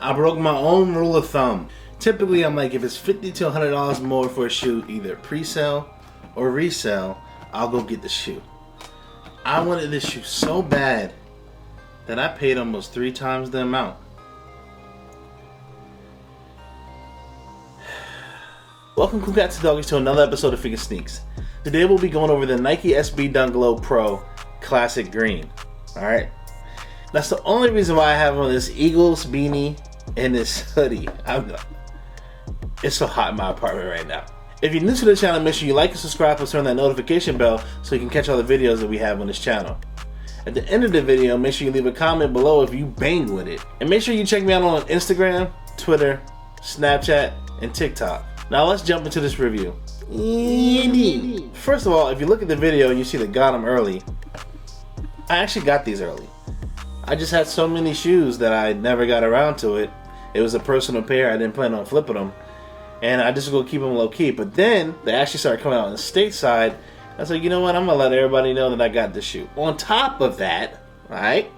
I broke my own rule of thumb. Typically, I'm like, if it's $50 to $100 more for a shoe, either pre-sale or resale, I'll go get the shoe. I wanted this shoe so bad that I paid almost 3 times the amount. Welcome, cool cats and doggies, to another episode of FiqNSneaks. Today we'll be going over the Nike SB Dunk Low Pro Classic Green. Alright? That's the only reason why I have on this Eagles beanie and this hoodie. It's so hot in my apartment right now. If you're new to the channel, make sure you like and subscribe and turn that notification bell so you can catch all the videos that we have on this channel. At the end of the video, make sure you leave a comment below if you bang with it. And make sure you check me out on Instagram, Twitter, Snapchat, and TikTok. Now let's jump into this review. First of all, if you look at the video and you see that got them early, I actually got these early. I just had so many shoes that I never got around to it. It was a personal pair. I didn't plan on flipping them. And I just go keep them low key. But then they actually started coming out on the stateside. I was like, you know what? I'm going to let everybody know that I got this shoe. On top of that, alright?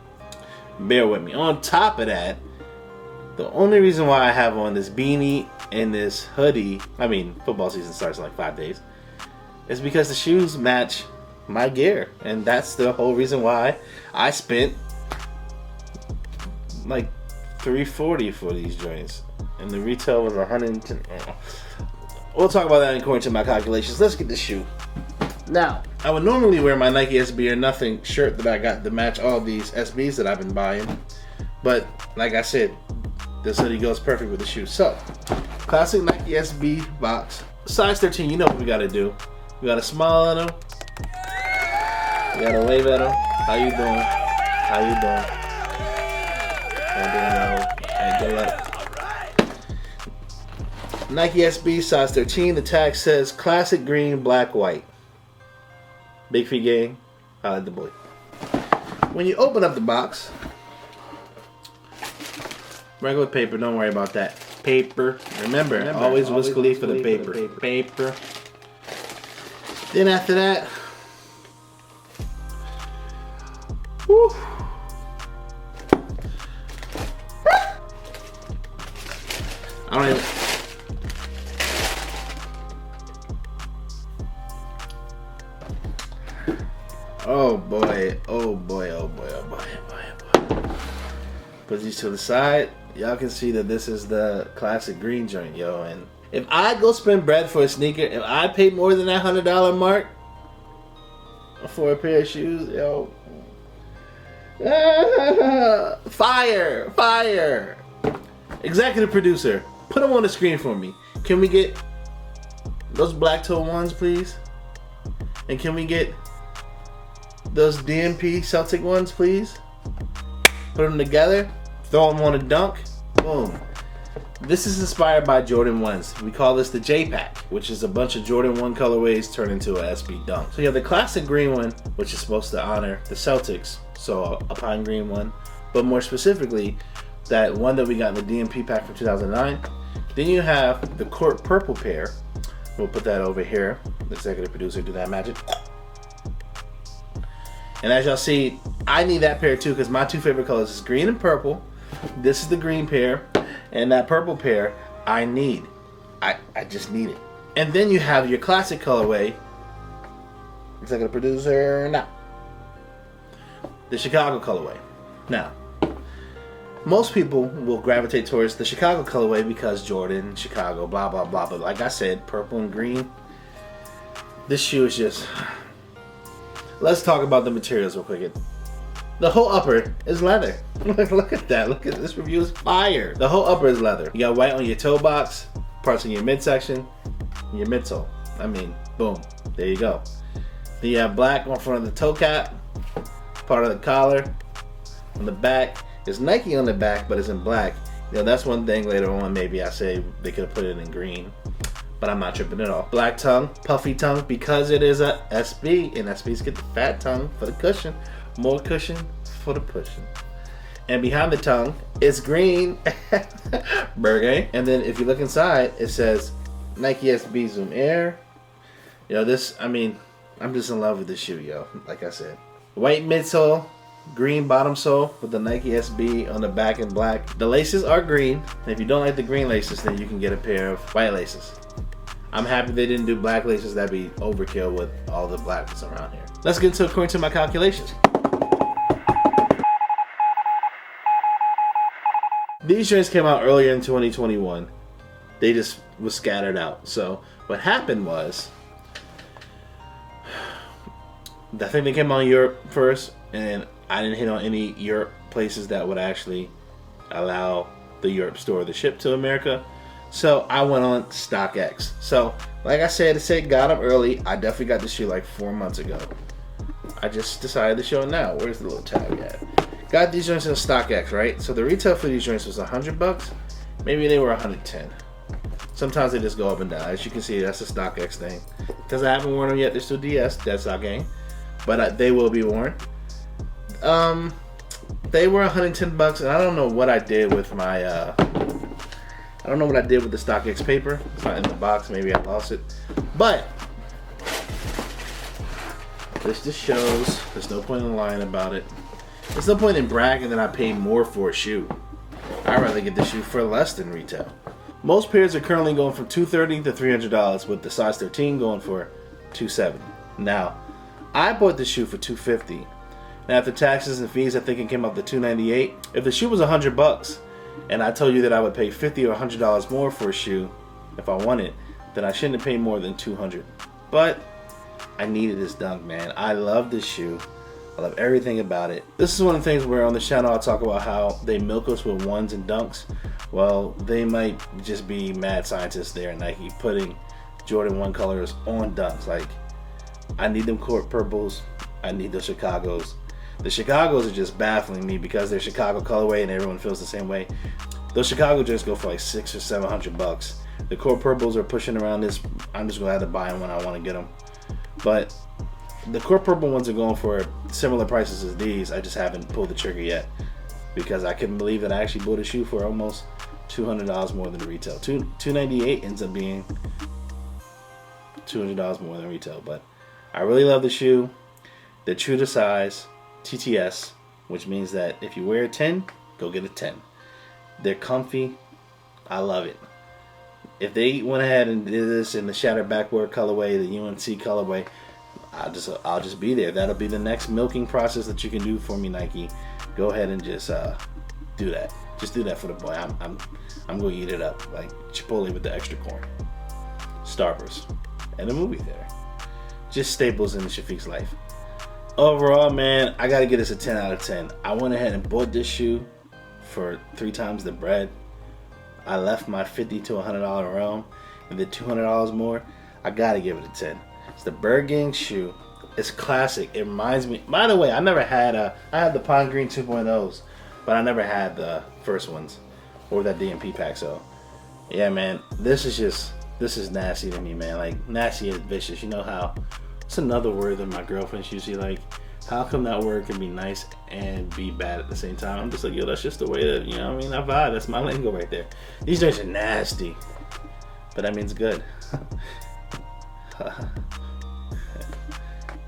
Bear with me. On top of that, the only reason why I have on this beanie and this hoodie, I mean, football season starts in like 5 days, is because the shoes match my gear. And that's the whole reason why I spent like $340 for these joints, and the retail was $110. We'll talk about that according to my calculations. Let's get the shoe. Now, I would normally wear my Nike SB or Nothing shirt that I got to match all these SBs that I've been buying, but like I said, this hoodie goes perfect with the shoe. So, classic Nike SB box, size 13. You know what we gotta do. We gotta smile at them. We gotta wave at them. How you doing? How you doing? Nike SB size 13. The tag says classic green, black, white. Big feet gang. I like the boy. When you open up the box, regular paper. Don't worry about that. Paper. Remember always Wiz Khalifa for the paper. Paper. Then after that, whew. I don't even. Oh boy, oh boy, oh boy, oh boy, oh boy, oh boy. Put these to the side. Y'all can see that this is the classic green joint, yo. And if I go spend bread for a sneaker, if I pay more than that $100 mark for a pair of shoes, yo. Fire, fire. Executive producer, put them on the screen for me. Can we get those black toe ones, please? And can we get those DMP Celtic ones, please? Put them together, throw them on a dunk, boom. This is inspired by Jordan 1s. We call this the J-Pack, which is a bunch of Jordan 1 colorways turned into a SB dunk. So you have the classic green one, which is supposed to honor the Celtics, so a pine green one. But more specifically, that one that we got in the DMP pack from 2009. Then you have the court purple pair. We'll put that over here. The executive producer, do that magic. And as y'all see, I need that pair too, because my two favorite colors is green and purple. This is the green pair, and that purple pair I need. I just need it. And then you have your classic colorway. Executive producer, now. The Chicago colorway. Now, most people will gravitate towards the Chicago colorway because Jordan, Chicago, blah, blah, blah. But like I said, purple and green, this shoe is just... Let's talk about the materials real quick. The whole upper is leather. Look at that. Look at this review is fire. The whole upper is leather. You got white on your toe box, parts in your midsection, and your midsole. I mean, boom. There you go. Then you have black on front of the toe cap, part of the collar. On the back, there's Nike on the back, but it's in black. You know, that's one thing later on maybe I say they could have put it in green. But I'm not tripping at all. Black tongue, puffy tongue, because it is a SB, and SBs get the fat tongue for the cushion. More cushion for the pushing. And behind the tongue is green. Burger. And then if you look inside, it says Nike SB Zoom Air. You know, this, I mean, I'm just in love with this shoe, yo. Like I said. White midsole, green bottom sole with the Nike SB on the back in black. The laces are green. And if you don't like the green laces, then you can get a pair of white laces. I'm happy they didn't do black laces. That'd be overkill with all the blackness around here. Let's get into according to my calculations. These joints came out earlier in 2021. They just was scattered out. So what happened was, I think they came out in Europe first, and I didn't hit on any Europe places that would actually allow the Europe store to ship to America. So I went on StockX. So like I said, got them early. I definitely got this shoe like 4 months ago. I just decided to show it now. Where's the little tag at? Got these joints in StockX, right? So the retail for these joints was $100. Maybe they were 110. Sometimes they just go up and down. As you can see, that's the StockX thing. Because I haven't worn them yet. They're still DS, Dead Stock Gang. But they will be worn. They were $110, and I don't know what I did with my I don't know what I did with the StockX paper. It's not in the box. Maybe I lost it. But this just shows there's no point in lying about it. There's no point in bragging that I paid more for a shoe. I'd rather get the shoe for less than retail. Most pairs are currently going from $230 to $300, with the size 13 going for $270. Now, I bought this shoe for $250. Now, after taxes and fees, I think it came up to $298. If the shoe was $100, and I told you that I would pay $50 or $100 more for a shoe if I wanted, then I shouldn't have paid more than $200. But I needed this dunk, man. I love this shoe. I love everything about it. This is one of the things where on this channel I talk about how they milk us with ones and dunks. Well, they might just be mad scientists there at Nike putting Jordan 1 colors on dunks. Like, I need them court purples. I need those Chicagos. The Chicagos are just baffling me because they're Chicago colorway and everyone feels the same way. Those Chicago just go for like $600 or $700. The court purples are pushing around this. I'm just gonna have to buy them when I want to get them. But the court purple ones are going for similar prices as these. I just haven't pulled the trigger yet because I couldn't believe that I actually bought a shoe for almost $200 more than the retail. $298 ends up being $200 more than retail. But I really love the shoe. They're true to size, TTS, which means that if you wear a 10, go get a 10. They're comfy. I love it. If they went ahead and did this in the shattered backboard colorway, the UNC colorway, I'll just be there. That'll be the next milking process that you can do for me, Nike. Go ahead and just do that. Just do that for the boy. I'm gonna eat it up like Chipotle with the extra corn. Starburst and a movie theater. Just staples in Shafiq's life. Overall, man, I gotta get this a 10 out of 10. I went ahead and bought this shoe for 3 times the bread. I left my $50 to $100 realm and did $200 more. I gotta give it a 10. It's the Bird Gang shoe. It's classic. It reminds me. By the way, I never had I had the Pine Green 2.0s, but I never had the first ones or that DMP pack. So, yeah, man, this is nasty to me, man. Like, nasty and vicious. You know how? It's another word that my girlfriend's usually like. How come that word can be nice and be bad at the same time? I'm just like, yo, that's just the way that, you know what I mean? I vibe. That's my lingo right there. These joints are nasty, but that means good.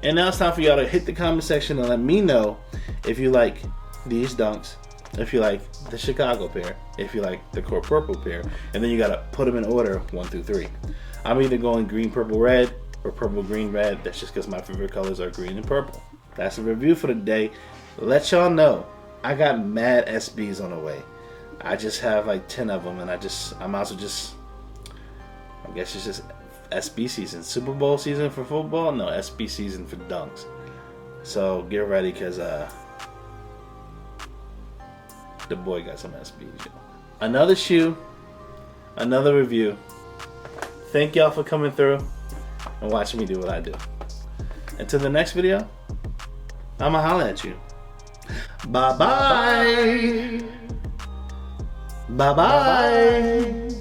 And now it's time for y'all to hit the comment section and let me know if you like these dunks, if you like the Chicago pair, if you like the Core Purple pair, and then you gotta put them in order 1 through 3. I'm either going green, purple, red, or purple, green, red. That's just because my favorite colors are green and purple. That's a review for the day. Let y'all know I got mad SBs on the way. I just have like 10 of them, and I might as well just, I guess it's just SB season. Super Bowl season for football? No, SB season for dunks. So get ready, because the boy got some SBs. Another shoe, another review. Thank y'all for coming through and watching me do what I do. Until the next video, I'ma holla at you. Bye bye. Bye bye.